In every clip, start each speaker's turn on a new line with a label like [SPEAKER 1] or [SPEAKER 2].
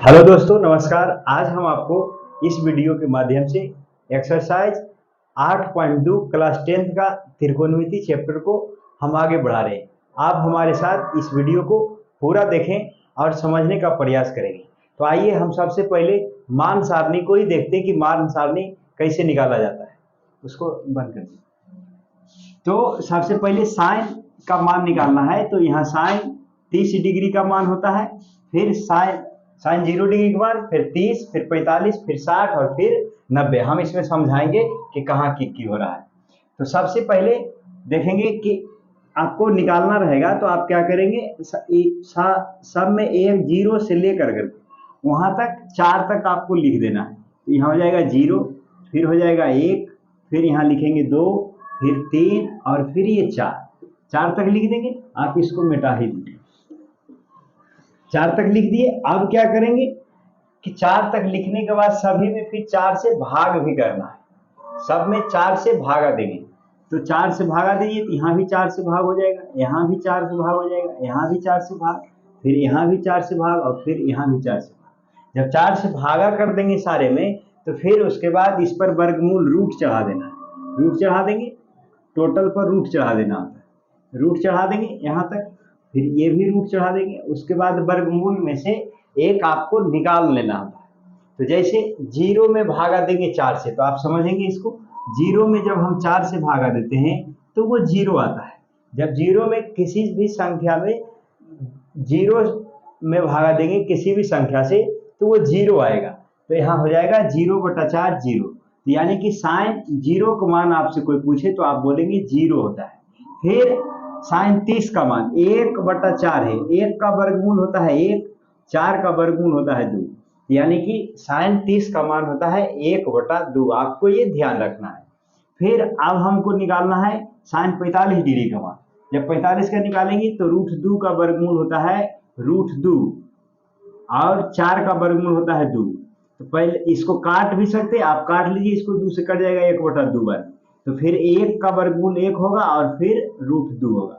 [SPEAKER 1] Hello दोस्तों, नमस्कार। आज हम आपको इस वीडियो के माध्यम से एक्सरसाइज 8.2 क्लास 10th का त्रिकोणमिति चैप्टर को हम आगे बढ़ा रहे हैं। आप हमारे साथ इस वीडियो को पूरा देखें और समझने का प्रयास करेंगे। तो आइए हम सबसे पहले मान सारणी को ही देखते हैं कि मान सारणी कैसे निकाला जाता है। उसको बंद कर दीजिए। तो सबसे पहले साइन का मान निकालना है। तो यहाँ साइन 30 डिग्री का मान होता है, फिर साइन 0 डिग्री के बाद फिर 30, फिर 45, फिर 60 और फिर 90। हम इसमें समझाएंगे कि कहाँ की हो रहा है। तो सबसे पहले देखेंगे कि आपको निकालना रहेगा। तो आप क्या करेंगे, सब में एक जीरो से लेकर कर वहां तक 4 तक आपको लिख देना है। तो यहाँ हो जाएगा 0, फिर हो जाएगा 1, फिर यहाँ लिखेंगे 2, फिर 3 और फिर ये 4 तक लिख देंगे। आप इसको मिटा ही दीजिए। 4 तक लिख दिए। अब क्या करेंगे कि 4 तक लिखने के बाद सभी में फिर 4 से भाग भी करना है। सब में 4 से भागा देंगे। तो 4 से भागा दीजिए तो यहाँ भी 4 से भाग हो जाएगा, यहाँ भी 4 से भाग हो जाएगा, यहाँ भी 4 से भाग, फिर यहाँ भी 4 से भाग और फिर यहाँ भी 4 से भाग। जब 4 से भागा कर देंगे सारे में, तो फिर उसके बाद इस पर वर्गमूल रूट चढ़ा देना है। रूट चढ़ा देंगे, टोटल पर रूट चढ़ा देना होता है। रूट चढ़ा देंगे यहाँ तक, फिर ये भी रूट चढ़ा देंगे। उसके बाद वर्गमूल में से एक आपको निकाल लेना होता है। तो जैसे 0 में भागा देंगे 4 से, तो आप समझेंगे इसको। 0 में जब हम 4 से भागा देते हैं तो वो 0 आता है। जब 0 में किसी भी संख्या में 0 में भागा देंगे किसी भी संख्या से, तो वो 0 आएगा। तो यहाँ हो जाएगा 0/4 0। यानी कि साइन 0 का मान आपसे कोई पूछे तो आप बोलेंगे 0 होता है। फिर साइन 30 का मान 1/4 है। 1 का वर्गमूल होता है 1, 4 का वर्गमूल होता है 2। यानी कि साइन 30 का मान होता है 1/2। आपको ये ध्यान रखना है। फिर अब हमको निकालना है साइन 45 डिग्री का मान। जब 45 का निकालेंगे तो √2 का वर्गमूल होता है √2 और 4 का वर्गमूल होता है 2। तो पहले इसको काट भी सकते हैं, आप काट लीजिए, इसको 2 से कट जाएगा 1/2 बार। तो फिर 1 का वर्गमूल 1 होगा और फिर √2 होगा।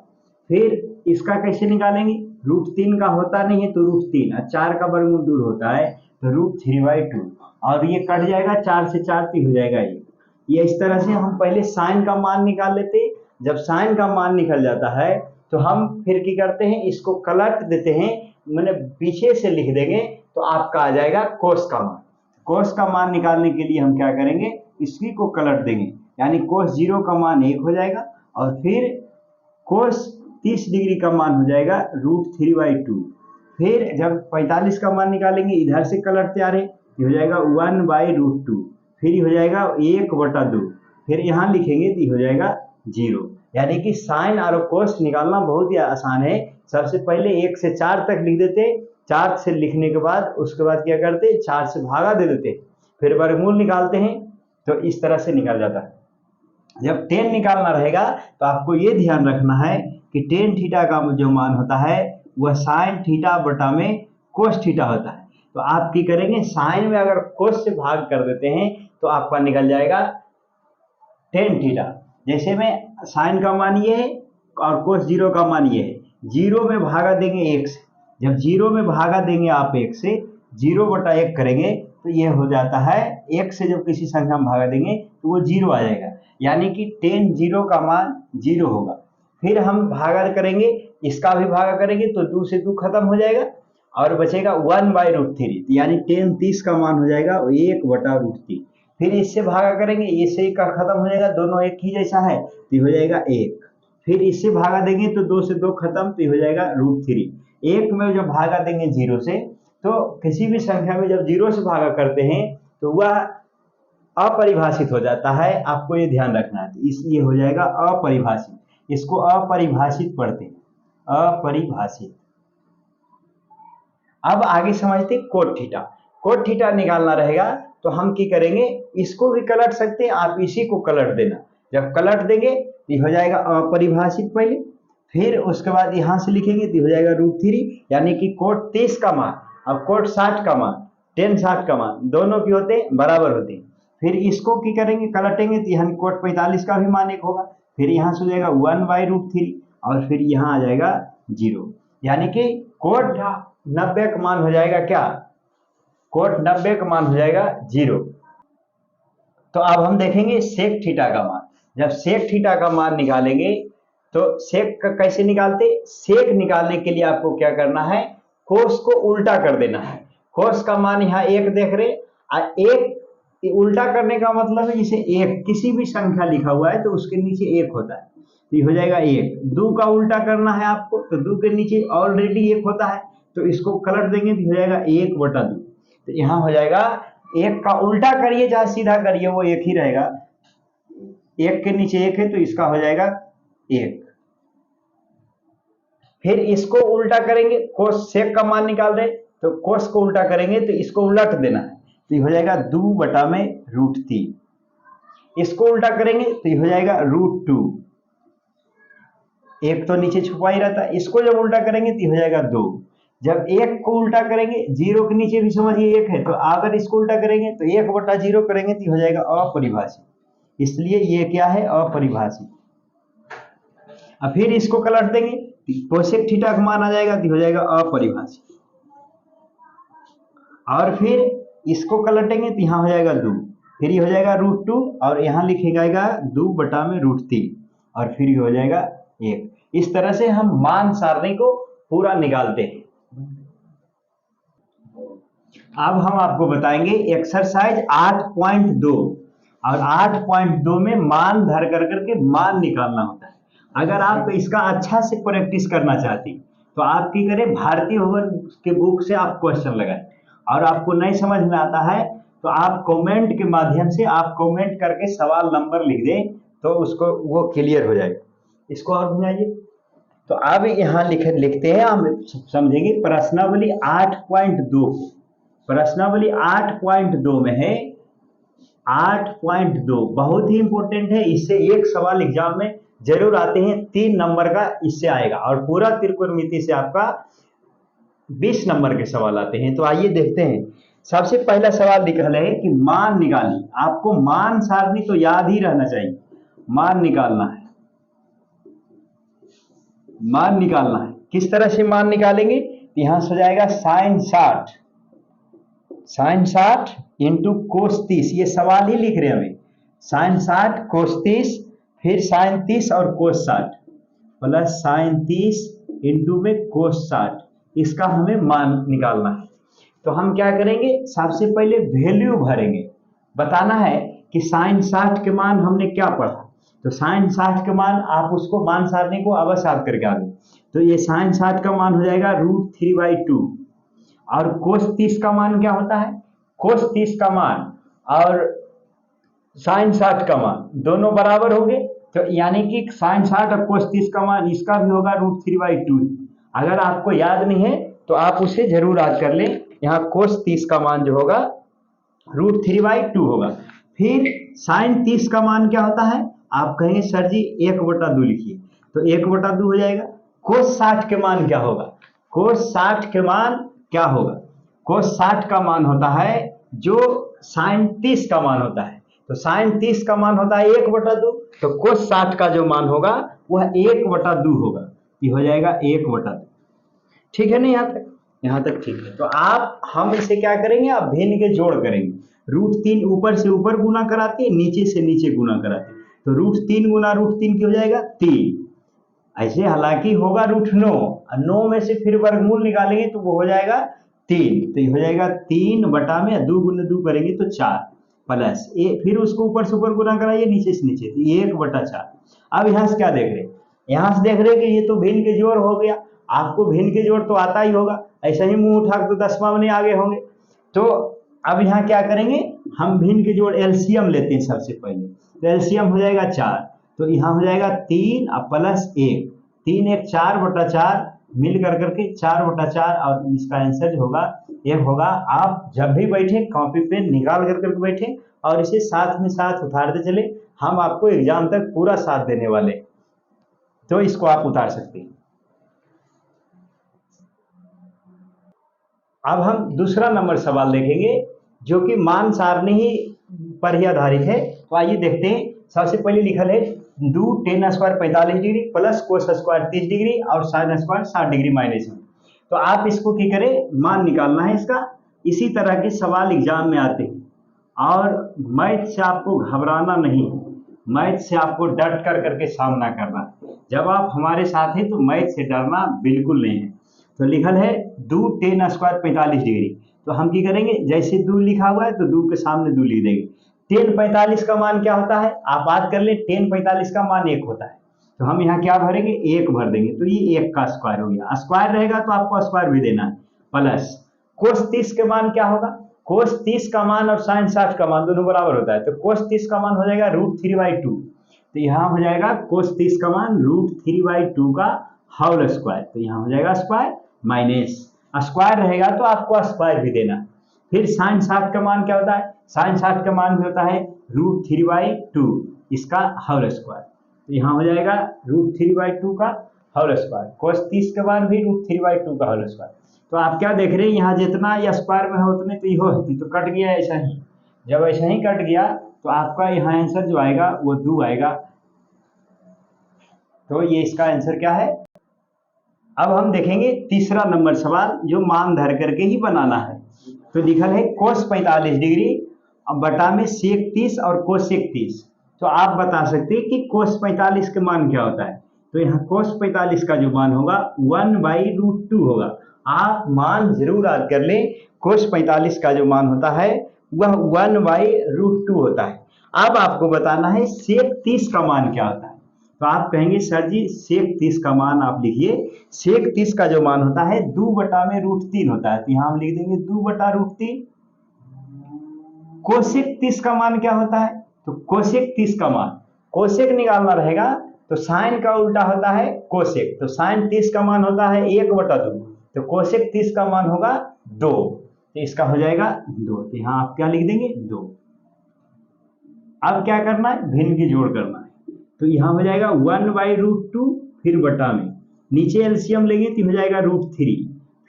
[SPEAKER 1] फिर इसका कैसे निकालेंगे, √3 का होता नहीं है तो √3 और 4 का वर्गमूल दूर होता है तो √3/2 और ये कट जाएगा 4 से 4 तो हो जाएगा ये। इस तरह से हम पहले साइन का मान निकाल लेते हैं। जब साइन का मान निकल जाता है तो हम फिर क्या करते हैं, इसको कलट देते हैं, मैंने पीछे से लिख देंगे तो आपका आ जाएगा कोस का मान। कोस का मान निकालने के लिए हम क्या करेंगे, इसी को कलट देंगे। यानी कोस 0 का मान 1 हो जाएगा और फिर कोस 30 डिग्री का मान हो जाएगा √3/2। फिर जब 45 का मान निकालेंगे, इधर से कलटते आ रहे, ये हो जाएगा 1/√2। फिर हो जाएगा 1/2। फिर यहाँ लिखेंगे तो हो जाएगा 0। यानी कि साइन और कोस निकालना बहुत ही आसान है। सबसे पहले 1 से 4 तक लिख देते, 4 से लिखने के बाद उसके बाद क्या करते, 4 से भागा दे देते, फिर वर्गमूल निकालते हैं। तो इस तरह से निकल जाता है। जब 10 निकालना रहेगा तो आपको ये ध्यान रखना है कि tan थीटा का जो मान होता है वह साइन थीटा बटा में कोस थीटा होता है। तो आप क्या करेंगे, साइन में अगर कोस से भाग कर देते हैं तो आपका निकल जाएगा tan थीटा। जैसे में साइन का मान ये है और कोस 0 का मान ये है। 0 में भागा देंगे 1 से। जब 0 में भागा देंगे आप 1 से, 0/1 करेंगे तो ये हो जाता है 1 से जब किसी संख्या में भागा देंगे तो वो 0 आ जाएगा। यानी कि tan 0 का मान 0 होगा। फिर हम भागा करेंगे, इसका भी भागा करेंगे तो 2 से 2 खत्म हो जाएगा और बचेगा 1/√3। यानी tan 30 का मान हो जाएगा 1/√3। फिर इससे भागा करेंगे, इससे का खत्म हो जाएगा, दोनों एक ही जैसा है तो हो जाएगा 1। फिर इससे भागा देंगे तो 2 से 2 खत्म तो हो जाएगा √3। 1 में जब भागा देंगे 0 से, तो किसी भी संख्या में जब 0 से भागा करते हैं तो वह अपरिभाषित हो जाता है। आपको ये ध्यान रखना है। तो इसलिए हो जाएगा अपरिभाषित। इसको अपरिभाषित पढ़ते हैं, अपरिभाषित। अब आगे समझते कोट थीटा। कोट थीटा निकालना रहेगा तो हम क्या करेंगे, इसको भी कलट सकते हैं, आप इसी को कलट देना। जब कलट देंगे तो हो जाएगा अपरिभाषित पहले, फिर उसके बाद यहाँ से लिखेंगे तो हो जाएगा √3। यानी कि कोट 30 का मान और कोट 60 का मान, tan 60 का मान दोनों की होते हैं बराबर होते हैं। फिर इसको क्या करेंगे, कलटेंगे तो यहाँ कोट 45 का भी मान 1 होगा। फिर यहाँ से हो जाएगा 1/√3 और फिर यहाँ आ जाएगा 0। यानी कि कोट 90 का मान हो जाएगा क्या, कोट 90 का मान हो जाएगा 0। तो अब हम देखेंगे सेक थीटा का मान। जब सेक थीटा का मान निकालेंगे तो सेक का कैसे निकालते, सेक निकालने के लिए आपको क्या करना है, कोस को उल्टा कर देना है। कोस का मान यहाँ 1 देख रहे, एक उल्टा करने का मतलब है जैसे एक किसी भी संख्या लिखा हुआ है तो उसके नीचे 1 होता है, तो ये हो जाएगा 1। 2 का उल्टा करना है आपको, तो 2 के नीचे ऑलरेडी 1 होता है, तो इसको कलट देंगे तो हो जाएगा 1/2। तो यहाँ हो जाएगा 1 का उल्टा करिए चाहे सीधा करिए वो 1 ही रहेगा। 1 के नीचे 1 है तो इसका हो जाएगा 1। फिर इसको उल्टा करेंगे, कोस सेक का मान निकाल रहे तो कोस को उल्टा करेंगे तो इसको उलट देना है, तो ये हो जाएगा 2/√3। इसको उल्टा करेंगे तो ये हो जाएगा √2। 1 तो नीचे छुपा ही रहता है, इसको जब उल्टा करेंगे तो ये हो जाएगा 2। जब 1 को उल्टा करेंगे, 0 के नीचे भी समझिए 1 है, तो अगर इसको उल्टा करेंगे तो 1/0 करेंगे तो ये हो जाएगा अपरिभाषित, इसलिए ये क्या है, अपरिभाषित। अब फिर इसको कलट देंगे कोसेक थीटा का मान आ जाएगा तो हो जाएगा अपरिभाषित। और फिर इसको कलटेंगे तो यहाँ हो जाएगा 2, फिर ये हो जाएगा √2 और यहाँ लिखेगा 2/√3 और फिर ये हो जाएगा 1। इस तरह से हम मान सारणी को पूरा निकालते हैं। अब हम आपको बताएंगे एक्सरसाइज 8.2 और 8.2 में मान धर कर करके मान निकालना होता है। अगर आप इसका अच्छा से प्रैक्टिस करना चाहती तो आप की करें, भारतीय भवन के बुक से आप क्वेश्चन लगाएं, और आपको नहीं समझ में आता है तो आप कमेंट के माध्यम से आप कमेंट करके सवाल नंबर लिख दें तो उसको वो क्लियर हो जाएगा। इसको और बनाइए। तो अब यहाँ लिखते हैं, हम समझेंगे प्रश्नावली 8.2 को। प्रश्नावली 8.2 में है 8.2 बहुत ही इंपॉर्टेंट है, इससे एक सवाल एग्जाम में जरूर आते हैं, 3 नंबर का इससे आएगा, और पूरा त्रिकोणमिति से आपका 20 नंबर के सवाल आते हैं। तो आइए देखते हैं। सबसे पहला सवाल लिखा है कि मान निकालिए। आपको मान सारणी तो याद ही रहना चाहिए, मान निकालना है, मान निकालना है। किस तरह से मान निकालेंगे, यहां से हो जाएगा sin 60 इंटू कोस 30, ये सवाल ही लिख रहे हैं हमें, sin 60 कोस 30, फिर sin 30 और कोस 60 प्लस sin 30 इंटू में कोस 60, इसका हमें मान निकालना है। तो हम क्या करेंगे, सबसे पहले वैल्यू भरेंगे। बताना है कि sin 60 के मान हमने क्या पढ़ा, तो sin 60 के मान आप उसको मान सारणी को अवश्य याद करके आगे। तो ये sin 60 का मान हो जाएगा √3/2, और कोस 30 का मान क्या होता है, कोस 30 का मान और sin 60 का मान दोनों बराबर हो गए, तो यानी कि sin 60 और कोस 30 का मान इसका भी होगा √3/2। अगर आपको याद नहीं है तो आप उसे जरूर याद कर लें। यहाँ कोस 30 का मान जो होगा √3/2 होगा। फिर sin 30 का मान क्या होता है, आप कहेंगे सर जी 1/2 लिखिए, तो 1/2 हो जाएगा। कोस 60 के मान क्या होगा, कोस 60 के मान क्या होगा, कोस 60 का मान होता है जो sin 30 का मान होता है, तो sin 30 का मान होता है 1/2, तो कोस 60 का जो मान होगा वह 1/2 होगा, ये हो जाएगा 1/2। ठीक है ना, यहाँ तक ठीक है। तो हम इसे क्या करेंगे, आप भिन्न के जोड़ करेंगे। √3 ऊपर से ऊपर गुना कराते, नीचे से नीचे गुना कराते, तो √3 गुना √3 की हो जाएगा 3। ऐसे हालांकि होगा √9, और 9 में से फिर वर्गमूल निकालेंगे तो वो हो जाएगा 3, तो ये हो जाएगा 3/2 गुना 2 करेंगे तो 4 प्लस फिर उसको ऊपर से ऊपर गुना कराइए, नीचे से नीचे, तो 1/4। अब यहाँ से क्या देख रहे हैं, यहाँ से देख रहे हैं कि ये तो भिन्न के जोड़ हो गया। आपको भिन्न के जोड़ तो आता ही होगा, ऐसा ही मुंह उठा तो 10वां में आगे होंगे। तो अब यहाँ क्या करेंगे, हम भिन्न के जोड़ एलसीएम लेते हैं सबसे पहले, तो एलसीएम हो जाएगा 4, तो यहाँ हो जाएगा 3 और प्लस 1, 3 1 4/4 मिल कर करके 4/4, और इसका आंसर होगा 1 होगा। आप जब भी बैठे कॉपी पेन निकाल कर करके बैठे और इसे साथ में साथ उतारते चले, हम आपको एग्जाम तक पूरा साथ देने वाले, तो इसको आप उतार सकते हैं। अब हम दूसरा नंबर सवाल देखेंगे जो कि मान सारणी ही पर ही आधारित है। तो आइए देखते हैं। सबसे पहले लिखल है 2 tan² 45 degree plus cos² 30 degree और sin² 60 डिग्री -1। तो आप इसको क्या करें, मान निकालना है इसका। इसी तरह के सवाल एग्जाम में आते हैं। और मैथ से आपको घबराना नहीं, मैथ से आपको डट कर करके सामना करना है। जब आप हमारे साथ हैं तो मैथ से डरना बिल्कुल नहीं है। तो लिखल है 2 tan स्क्वायर 45 डिग्री, तो हम क्या करेंगे, जैसे 2 लिखा हुआ है तो 2 के सामने 2 लिख देंगे। tan 45 का मान क्या होता है, आप बात कर ले, tan 45 का मान 1 होता है, तो हम यहाँ क्या भरेंगे, 1 भर देंगे, तो ये 1 का स्क्वायर हो गया। स्क्वायर रहेगा तो आपको स्क्वायर भी देना है, प्लस कोस 30 के मान क्या होगा, कोस 30 का मान और साइन 60 का मान दोनों बराबर होता है, तो कोस 30 का मान हो जाएगा √3/2, तो यहाँ हो जाएगा कोस 30 का मान √3/2 का होल स्क्वायर, तो यहाँ हो जाएगा स्क्वायर माइनस स्क्वायर रहेगा तो आपको स्क्वायर भी देना है। फिर साइन 60 का मान क्या होता है, साइन 60 का मान भी होता है √3/2 इसका होल स्क्वायर, तो यहाँ हो जाएगा √3/2 का होल स्क्वायर। कोस 30 के मान भी √3/2 का होल स्क्वायर। तो आप क्या देख रहे हैं, यहाँ जितना या स्क्वायर में है उतने तो ये होती, तो कट गया ऐसा ही। जब ऐसा ही कट गया तो आपका यहाँ आंसर जो आएगा वो 2 आएगा। तो ये इसका आंसर क्या है। अब हम देखेंगे तीसरा नंबर सवाल जो मान धर करके ही बनाना है। तो लिखल है कोस 45 डिग्री अब बटा में सेक 30 और कोसेक 30। तो आप बता सकते हैं कि कोस 45 के मान क्या होता है। तो यहाँ कोस 45 का जो मान होगा 1/√2 होगा। आप मान जरूर याद कर लें, कोस 45 का जो मान होता है वह 1/√2 होता है। अब आपको बताना है सेक 30 का मान क्या होता है। तो आप कहेंगे सर जी सेक 30 का मान आप लिखिए, सेक 30 का जो मान होता है 2/√3 होता है, तो यहाँ हम लिख देंगे 2/√3। कोसेक 30 का मान क्या होता है, तो कोसेक 30 का मान, कोसेक निकालना रहेगा तो साइन का उल्टा होता है कोसेक, तो साइन 30 का मान होता है 1/2, तो कोसेक 30 का मान होगा 2, तो इसका हो जाएगा 2, तो यहाँ आप क्या लिख देंगे 2। अब क्या करना है, भिन्न की जोड़ करना है, तो यहाँ हो जाएगा 1/√2 फिर बटा में, नीचे एलसीएम लेंगे तो हो जाएगा √3,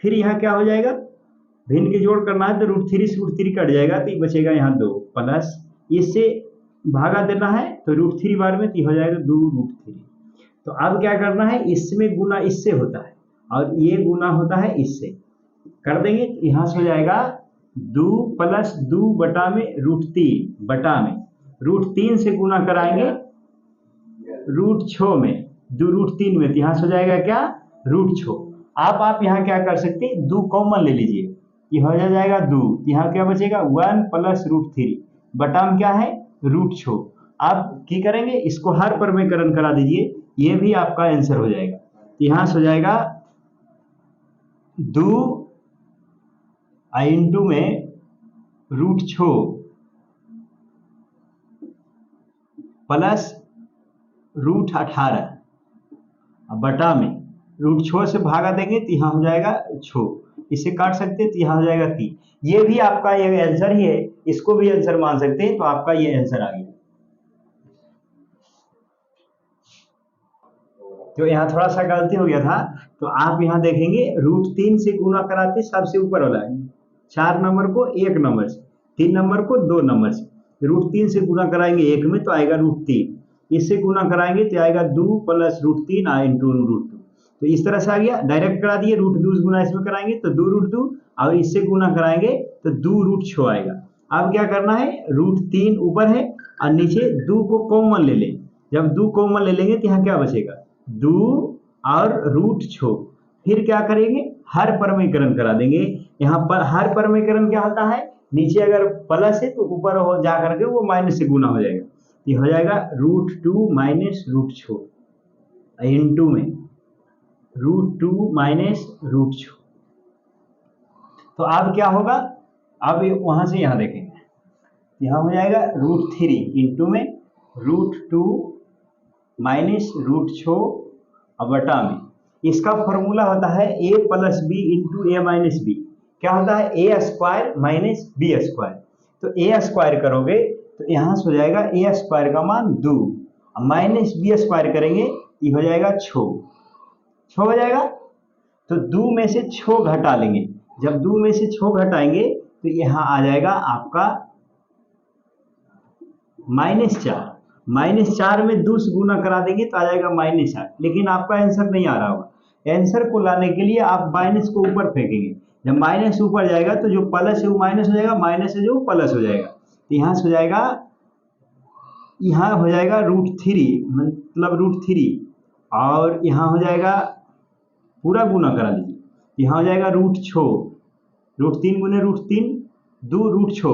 [SPEAKER 1] फिर यहाँ क्या हो जाएगा, भिन्न की जोड़ करना है तो √3 से √3 कट जाएगा तो ये बचेगा यहाँ 2, प्लस इससे भागा देना है तो √3 बार में तो हो जाएगा 2√3। तो अब क्या करना है, इसमें गुना इससे होता है और ये गुना होता है इससे, कर देंगे तो यहाँ से हो जाएगा 2 + 2 बटा में √3 बटा में √3 से गुना कराएंगे √6 में 2√3 में, तो यहाँ से हो जाएगा क्या √6। आप यहाँ क्या कर सकते हैं, 2 कॉमन ले लीजिए, ये हो जाएगा 2, यहाँ क्या बचेगा 1 + √3 बटा में क्या है √6। आप की करेंगे, इसको हर परमीकरण करा दीजिए, ये भी आपका आंसर हो जाएगा। तो यहाँ से हो जाएगा 2 इंटू में √6 प्लस √18 बटा में √6 से भागा देंगे तो यहाँ हो जाएगा 6, इसे काट सकते हैं तो यहाँ हो जाएगा 3। ये भी आपका ये आंसर ही है, इसको भी आंसर मान सकते हैं, तो आपका ये आंसर आ गया। तो यहाँ थोड़ा सा गलती हो गया था, तो आप यहाँ देखेंगे √3 से गुना कराते सबसे ऊपर वाला 4 नंबर को 1 नंबर से, 3 नंबर को 2 नंबर से, √3 से गुना कराएंगे 1 में तो आएगा √3, इससे गुना कराएंगे तो आएगा 2 + √3 इंटू √2। तो इस तरह से आ गया, डायरेक्ट करा दिए, √2 गुना इसमें कराएंगे तो 2√2 और इससे गुना कराएंगे तो 2√6 आएगा। अब क्या करना है, √3 ऊपर है और नीचे 2 को कॉमन ले लें, जब 2 कॉमन ले लेंगे तो यहाँ क्या बचेगा 2 और √6, फिर क्या करेंगे हर परमीकरण करा देंगे। यहाँ पर हर परमीकरण क्या होता है, नीचे अगर प्लस है तो ऊपर हो जा करके वो माइनस से गुना हो जाएगा, ये हो जाएगा √2 - √6 इंटू में √2 - √6। तो अब क्या होगा, अब वहां से यहाँ देखेंगे, यहाँ हो जाएगा √3 इंटू में √2 - √6 बटा में, इसका फॉर्मूला होता है a + b into a - b, क्या होता है a² - b²। तो a² करोगे तो यहाँ से हो जाएगा a² का मान 2 -b² करेंगे ये हो जाएगा 6 हो जाएगा। तो 2 में से 6 घटा लेंगे, जब 2 में से 6 घटाएंगे तो यहाँ आ जाएगा आपका -4 में 2 से गुना करा देंगे तो आ जाएगा -8, लेकिन आपका आंसर नहीं आ रहा होगा। आंसर को लाने के लिए आप माइनस को ऊपर फेंकेंगे, जब माइनस ऊपर जाएगा तो जो प्लस है वो माइनस हो जाएगा, माइनस है जो प्लस हो जाएगा। तो यहाँ से हो जाएगा, यहाँ हो जाएगा √3 मतलब √3, और यहाँ हो जाएगा पूरा गुना करा लीजिए, यहाँ हो जाएगा √3 गुने √3 2 √6,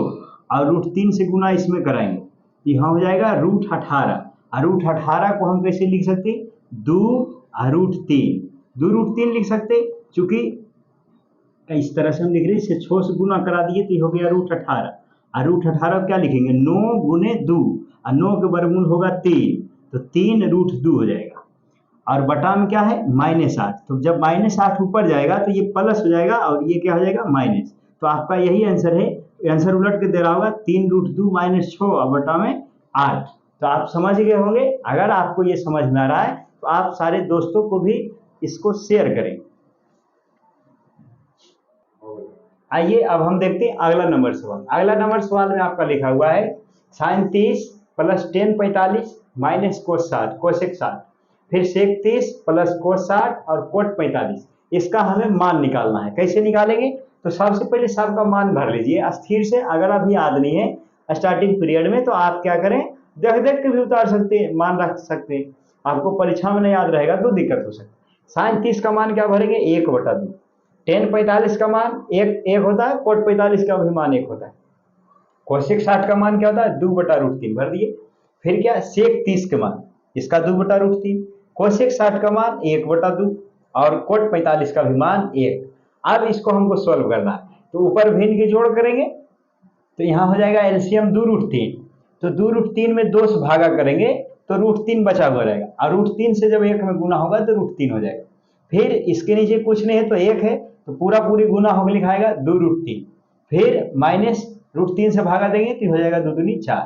[SPEAKER 1] और √3 से गुना इसमें कराएंगे, यहाँ हो जाएगा √18, और √18 को हम कैसे लिख सकते हैं, 2 √3 लिख सकते, चूंकि इस तरह से हम लिख रहे हैं, इसे 6 से गुना करा दिए तो हो गया √18, और √18 क्या लिखेंगे, 9 गुने 2, और 9 के वर्गमूल होगा 3, तो 3 √2 हो जाएगा, और बटा में क्या है -8, तो जब -8 ऊपर जाएगा तो ये प्लस हो जाएगा और ये क्या हो जाएगा माइनस, तो आपका यही आंसर है। आंसर उलट के दे रहा होगा 3 √2 -6 और बटा में 8। तो आप समझ गए होंगे। अगर आपको ये समझ में आ रहा है तो आप सारे दोस्तों को भी इसको शेयर करें। आइए अब हम देखते हैं अगला नंबर सवाल। अगला नंबर सवाल में आपका लिखा हुआ है sin 30 + tan 45 - cos 60 cosec 60, फिर sec 30 + cos 60 और cot 45। इसका हमें मान निकालना है। कैसे निकालेंगे, तो सबसे पहले सबका मान भर लीजिए स्थिर से। अगर अभी याद नहीं है स्टार्टिंग पीरियड में तो आप क्या करें, देख देख के भी उतार सकते हैं, मान रख सकते हैं। आपको परीक्षा में नहीं याद रहेगा तो दिक्कत हो सकती है। sin 30 का मान क्या भरेंगे, 1/2। tan 45 का मान एक होता है, cot 45 का भी मान 1 होता है। cosec 60 का मान क्या होता है, 2/√3 भर दिए। फिर क्या, sec 30 के मान इसका 2/√3, cosec 60 का मान 1/2 और cot 45 का भी मान 1। अब इसको हमको सॉल्व करना है, तो ऊपर भिन्न के जोड़ करेंगे तो यहाँ हो जाएगा एलसीएम 2√3, तो 2√3 में 2 से भागा करेंगे तो √3 बचा हुआ रहेगा, और √3 से जब 1 में गुना होगा तो √3 हो जाएगा। फिर इसके नीचे कुछ नहीं है तो 1 है, तो पूरा पूरी गुना होकर लिखाएगा 2√3, फिर माइनस √3 से भागा देंगे तो हो जाएगा 2 दूनी 4।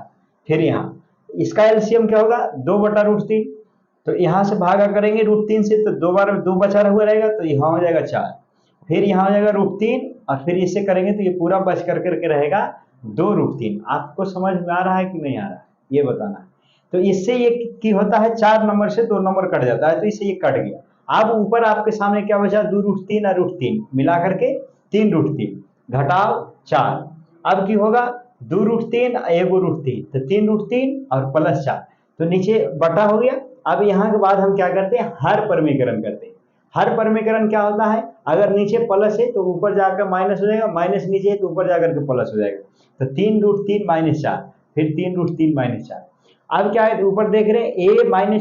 [SPEAKER 1] फिर यहाँ इसका एलसीएम क्या होगा, 2/√3, तो यहाँ से भागा करेंगे √3 से तो 2 बार 2 बचा हुआ रहेगा, तो यहाँ हो जाएगा 4। फिर यहाँ हो जाएगा √3 और फिर इससे करेंगे तो ये पूरा बच करके रहेगा 2√3। आपको समझ में आ रहा है कि नहीं आ रहा है, ये बताना है। तो इससे ये की होता है 4 नंबर से 2 नंबर कट जाता है, तो इससे ये कट गया। अब ऊपर आपके सामने क्या बचा, 2√3 और √3 मिला करके 3√3 घटाओ 4। अब की होगा 2√3 1√3, तो 3√3 और +4, तो नीचे बटा हो गया। अब यहाँ के बाद हम क्या करते हैं, हर परमीकरण करते हैं। हर परमीकरण क्या होता है, अगर नीचे प्लस है तो ऊपर जाकर माइनस हो जाएगा, माइनस नीचे है तो ऊपर जाकर के प्लस हो जाएगा। तो 3√3 -4, फिर 3√3 -4। अब क्या है, ऊपर देख रहे हैं a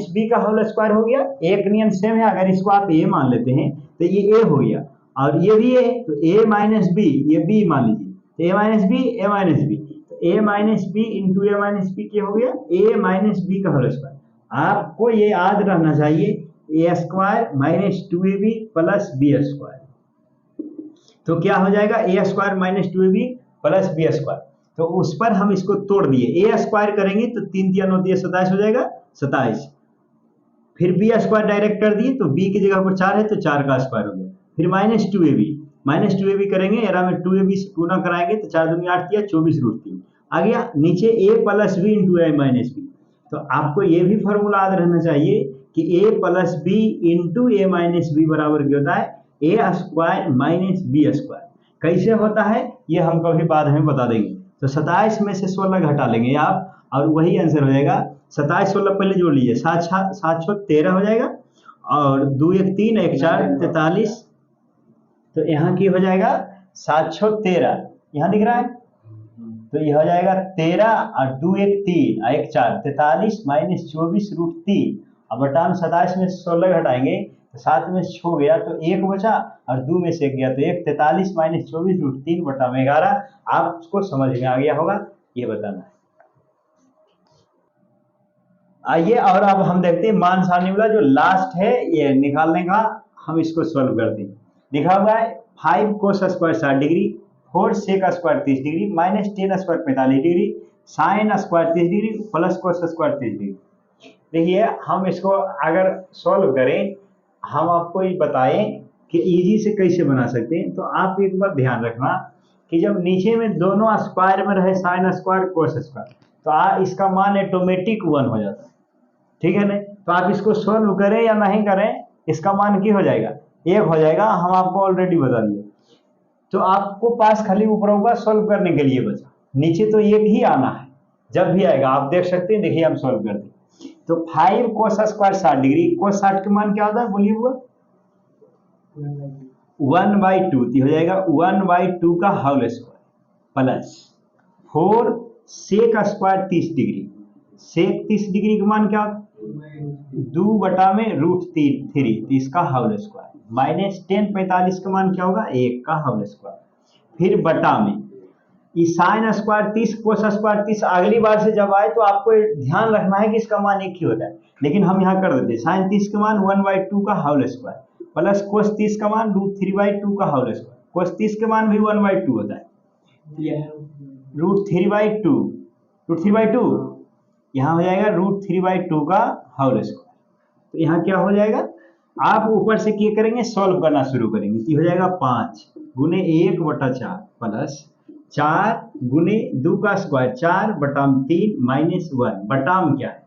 [SPEAKER 1] - b का होल स्क्वायर हो गया। एक नियम सेम है, अगर इसको आप a मान लेते हैं तो ये a हो गया, और ये भी a, तो a - b ये b मान लीजिए, तो a - b तो a - b into a - b क्या हो गया, a - b का होल स्क्वायर। आपको ये याद रहना चाहिए, a² - 2ab + b²। तो क्या हो जाएगा, a² - 2ab + b²। तो उस पर हम इसको तोड़ दिए, a² करेंगे तो 3 × 9 = 27 हो जाएगा, 27। फिर b² डायरेक्ट कर दिए तो b की जगह पर 4 है तो 4 का स्क्वायर हो गया। फिर -2ab करेंगे, एरा में 2ab से गुना कराएंगे तो 4 दूनी 8 किया 24√3 आ गया। नीचे a + b into a - b, तो आपको ये भी फॉर्मूला याद रहना चाहिए कि a + b into a - b बराबर क्या होता है, a² - b²। कैसे होता है ये हम कभी बाद में बता देंगे। तो 27 में से 16 घटा लेंगे आप, और वही आंसर हो जाएगा। 27 16 पहले जोड़ लीजिए, 7 6 13 हो जाएगा, और 2 1 3 1 4 43। तो यहाँ की हो जाएगा 7 6 13, यहाँ दिख रहा है, तो यह हो जाएगा 13 और 2 1 3 1 4 43 - 24√3। अब बटा में 27 में 16 घटाएंगे तो 7 में 6 गया तो 1 बचा, और 2 में से 1 गया तो 1, 43 - 24√3 बटा में 11। आपको समझ में आ गया होगा, ये बताना है। आइए और अब हम देखते हैं मान सारणी वाला जो लास्ट है ये निकालने का, हम इसको सॉल्व करते हैं। लिखा हुआ है 5 cos² 60 degree, 4 sec² 30 degree, -tan² 45 degree, sin² 30 degree plus cos² 30 degree. देखिए हम इसको अगर सॉल्व करें, हम आपको ये बताएं कि इजी से कैसे बना सकते हैं। तो आप एक बात ध्यान रखना कि जब नीचे में दोनों स्क्वायर में रहे sin² cos², तो इसका मान ऑटोमेटिक 1 हो जाता है, ठीक है ना। तो आप इसको सॉल्व करें या नहीं करें, इसका मान क्या हो जाएगा, 1 हो जाएगा। हम आपको ऑलरेडी बता दिए। तो आपको पास खाली ऊपर ऊपर सॉल्व करने के लिए बचा, नीचे तो एक ही आना है, जब भी आएगा आप देख सकते हैं। देखिए हम सॉल्व करते हैं। तो 5 cos स्क्वायर 60 डिग्री, cos 60 का मान क्या होता है बोलिए बुआ? 1/2 हो जाएगा 1/2 का whole square plus 4 sec square 30 degree, sec 30 degree का मान क्या होता है 2 बटा में √3, तो इसका होल स्क्वायर माइनस टेन 45 का मान क्या होगा 1 का होल स्क्वायर, फिर बटा में ये साइन स्क्वायर 30 कोस स्क्वायर 30। अगली बार से जब आए तो आपको ध्यान रखना है कि इसका मान एक ही होता है, लेकिन हम यहाँ कर देते हैं साइन 30 का मान 1/2 का होल स्क्वायर प्लस कोस 30 का मान √3/2 का होल स्क्वायर, कोस 30 का मान भी 1/2 होता है, √3/2 यहाँ हो जाएगा √3/2 का होल स्क्वायर। तो यहाँ क्या हो जाएगा, आप ऊपर से क्या करेंगे सॉल्व करना शुरू करेंगे, तो हो जाएगा 5 गुने 1/4 प्लस 4 गुने 2 का स्क्वायर 4 बटाम 3 माइनस 1, बटाम क्या है,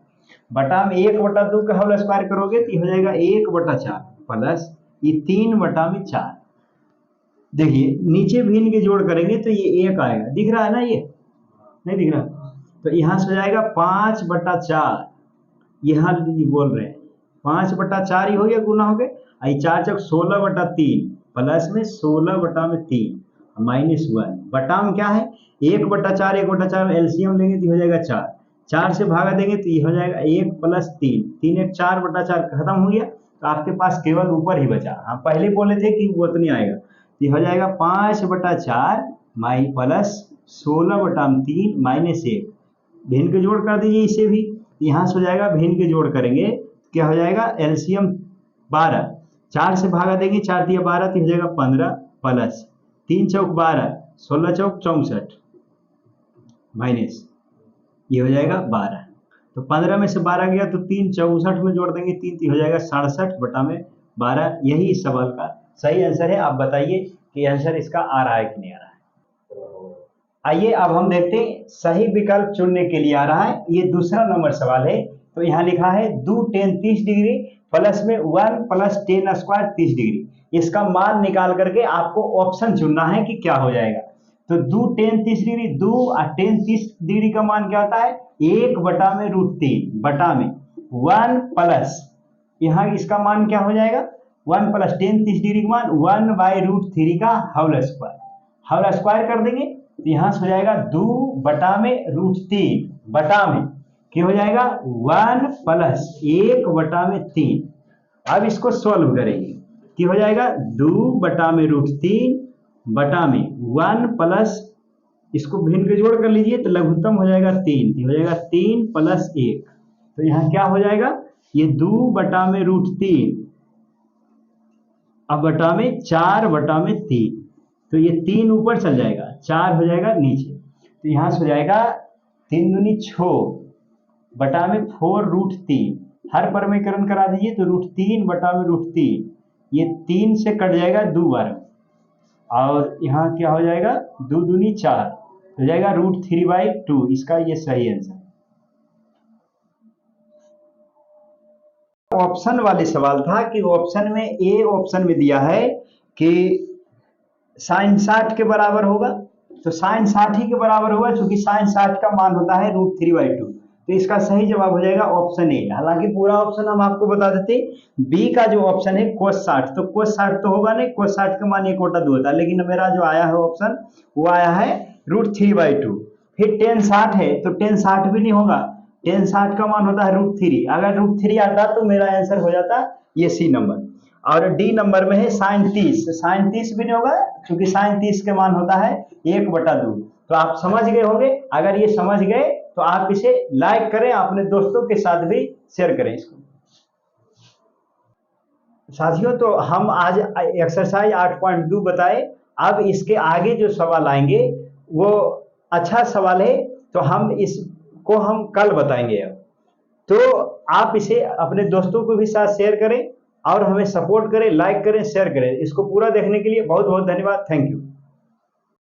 [SPEAKER 1] बटाम 1/2 का होल स्क्वायर करोगे तो हो जाएगा 1/4 प्लस ये 3/4। देखिए नीचे भी इनके जोड़ करेंगे तो ये 1 आएगा, दिख रहा है ना, ये नहीं दिख रहा, तो यहाँ से हो जाएगा 5/4, यहाँ ये बोल रहे हैं 5/4 ही हो गया, गुना हो गए, 4 चौक 16/3 प्लस में 16/3 माइनस 1, बटाम क्या है 1/4, 1/4 एलसीएम लेंगे तो हो जाएगा 4, 4 से भागा देंगे तो ये हो जाएगा 1 प्लस 3, 3 1 4/4 खत्म हो गया, तो आपके पास केवल ऊपर ही बचा। हम पहले बोले थे कि वो तो नहीं आएगा, तो ये हो जाएगा 5/4 माइ प्लस 16/3 माइनस 1, भिन्न के जोड़ कर दीजिए इसे भी, यहाँ से हो जाएगा भिन्न के जोड़ करेंगे क्या हो जाएगा एलसीएम 12, 4 से भागा देंगे 4 दिया 12 तो हो जाएगा 15 प्लस 3 चौक 12 16 चौक 64 माइनस ये हो जाएगा 12, तो 15 में से 12 गया तो 3 64 में जोड़ देंगे 3 तो हो जाएगा 67/12। यही इस सवाल का सही आंसर है। आप बताइए कि आंसर इसका आ रहा है कि नहीं आ रहा है। आइए अब हम देखते हैं सही विकल्प चुनने के लिए आ रहा है, ये दूसरा नंबर सवाल है। तो यहाँ लिखा है 2 tan 30 डिग्री प्लस में 1 प्लस tan स्क्वायर 30 डिग्री, इसका मान निकाल करके आपको ऑप्शन चुनना है कि क्या हो जाएगा। तो 2 tan 30 डिग्री, 2 और tan 30 डिग्री का मान क्या होता है 1 बटा में √3 बटा में 1 प्लस यहाँ इसका मान क्या हो जाएगा 1 प्लस tan 30 डिग्री का मान 1/√3 का होल स्क्वायर कर देंगे, तो यहाँ से हो जाएगा 2 बटा में √3 बटा में क्या हो जाएगा 1 प्लस 1 बटा में 3। अब इसको सॉल्व करेंगे क्या हो जाएगा 2 बटा में √3 बटा में 1 प्लस इसको भिन्न के जोड़ कर लीजिए तो लघुत्तम हो जाएगा 3, हो जाएगा 3 प्लस 1, तो यहाँ क्या हो जाएगा ये 2 बटा में √3 अब बटा में 4 बटा में 3, तो ये 3 ऊपर चल जाएगा 4 हो जाएगा नीचे, तो यहाँ से हो जाएगा 3 दूनी 6 बटा में 4√3, हर परमीकरण करा दीजिए तो √3 बटा में √3, ये 3 से कट जाएगा 2 बार और यहाँ क्या हो जाएगा 2 दूनी 4 हो जाएगा √3/2, इसका ये सही आंसर। ऑप्शन वाले सवाल था कि ऑप्शन में ए ऑप्शन में दिया है कि साइन 60 के बराबर होगा, तो साइन 60 ही के बराबर होगा क्योंकि साइन 60 का मान होता है √3/2, तो इसका सही जवाब हो जाएगा ऑप्शन ए। हालांकि पूरा ऑप्शन हम आपको बता देते, बी का जो ऑप्शन है cos 60, तो cos 60 तो होगा नहीं, cos 60 का मान 1/2 होता है, लेकिन मेरा जो आया है ऑप्शन वो आया है √3/2। फिर tan 60 है तो tan 60 भी नहीं होगा, tan 60 का मान होता है √3, अगर √3 आता तो मेरा आंसर हो जाता ये सी नंबर। और डी नंबर में है साइन 30, साइन 30 भी नहीं होगा क्योंकि साइन 30 के मान होता है 1/2। तो आप समझ गए होंगे, अगर ये समझ गए तो आप इसे लाइक करें, अपने दोस्तों के साथ भी शेयर करें इसको। साथियों तो हम आज एक्सरसाइज 8.2 बताए, अब इसके आगे जो सवाल आएंगे वो अच्छा सवाल है, तो हम इसको हम कल बताएंगे। अब तो आप इसे अपने दोस्तों को भी साथ शेयर करें और हमें सपोर्ट करें, लाइक करें, शेयर करें। इसको पूरा देखने के लिए बहुत बहुत धन्यवाद, थैंक यू।